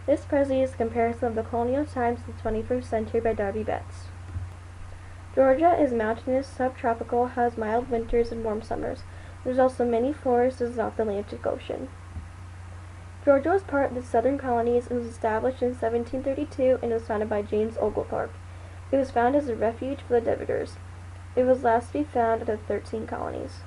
This Prezi is a comparison of the colonial times of the 21st century by W. Betz. Georgia is mountainous, subtropical, has mild winters and warm summers. There's also many forests in the South Atlantic Ocean. Georgia was part of the Southern Colonies and was established in 1732 and was founded by James Oglethorpe. It was founded as a refuge for the Deveders. It was last to be found out of 13 colonies.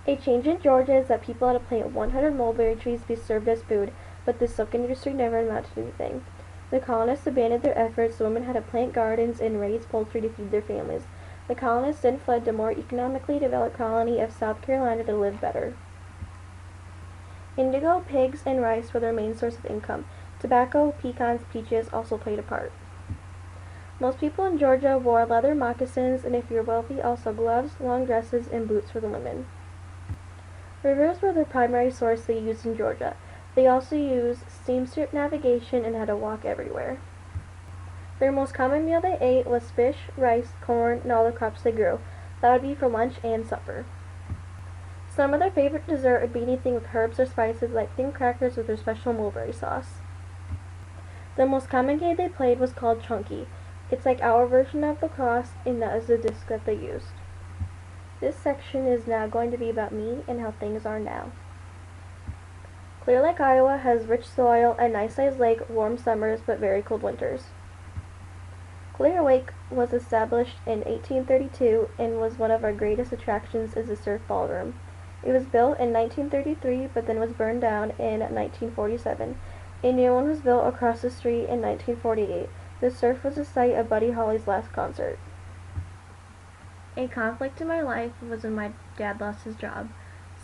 A change in Georgia is that people had to plant 100 mulberry trees to be served as food, but the silk industry never amounted to anything. The colonists abandoned their efforts, so women had to plant gardens and raise poultry to feed their families. The colonists then fled to a more economically developed colony of South Carolina to live better. Indigo, pigs, and rice were their main source of income. Tobacco, pecans, peaches also played a part. Most people in Georgia wore leather moccasins, and if you were wealthy, also gloves, long dresses, and boots for the women. Rivers were the primary source they used in Georgia. They also used steamship navigation and had to walk everywhere. Their most common meal they ate was fish, rice, corn, and all the crops they grew. That would be for lunch and supper. Some of their favorite dessert would be anything with herbs or spices, like thin crackers with their special mulberry sauce. The most common game they played was called Chunky. It's like our version of lacrosse, and that is the disc that they used. This section is now going to be about me and how things are now. Clear Lake, Iowa has rich soil, a nice-sized lake, warm summers, but very cold winters. Clear Lake was established in 1832 and was one of our greatest attractions as a surf ballroom. It was built in 1933, but then was burned down in 1947. A new one was built across the street in 1948. The surf was the site of Buddy Holly's last concert. A conflict in my life was when my dad lost his job.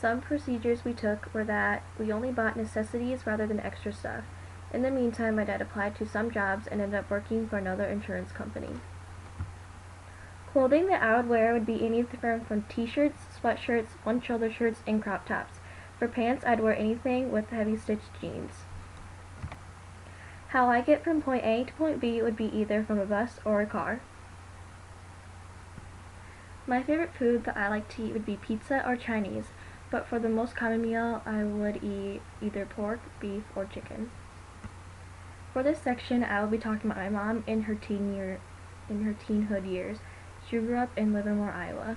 Some procedures we took were that we only bought necessities rather than extra stuff. In the meantime, my dad applied to some jobs and ended up working for another insurance company. Clothing that I would wear would be anything from t-shirts, sweatshirts, one-shoulder shirts, and crop tops. For pants, I'd wear anything with heavy stitched jeans. How I get from point A to point B would be either from a bus or a car. My favorite food that I like to eat would be pizza or Chinese, but for the most common meal, I would eat either pork, beef, or chicken. For this section, I will be talking about my mom in her teenhood years. She grew up in Livermore, Iowa.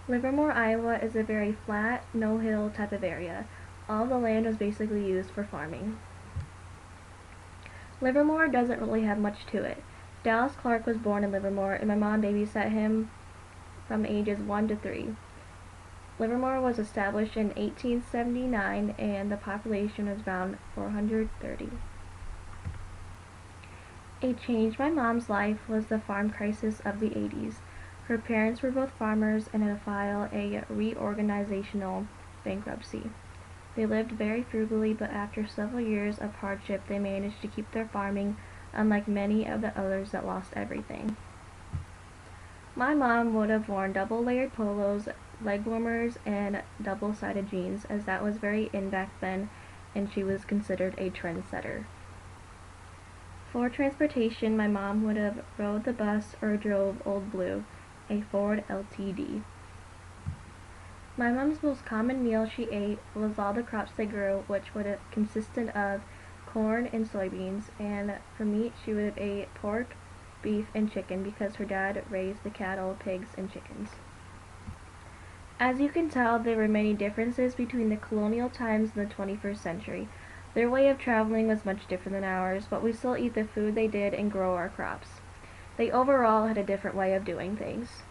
Livermore, Iowa is a very flat, no-hill type of area. All the land was basically used for farming. Livermore doesn't really have much to it. Dallas Clark was born in Livermore, and my mom babysat him from ages 1 to 3. Livermore was established in 1879, and the population was around 430. A change in my mom's life was the farm crisis of the 80s. Her parents were both farmers and had to file a reorganizational bankruptcy. They lived very frugally, but after several years of hardship, they managed to keep their farming, unlike many of the others that lost everything. My mom would have worn double-layered polos, leg warmers, and double-sided jeans, as that was very in back then, and she was considered a trendsetter. For transportation, my mom would have rode the bus or drove Old Blue, a Ford LTD. My mom's most common meal she ate was all the crops they grew, which would have consisted of corn and soybeans, and for meat she would have ate pork, beef, and chicken because her dad raised the cattle, pigs, and chickens. As you can tell, there were many differences between the colonial times and the 21st century. Their way of traveling was much different than ours, but we still eat the food they did and grow our crops. They overall had a different way of doing things.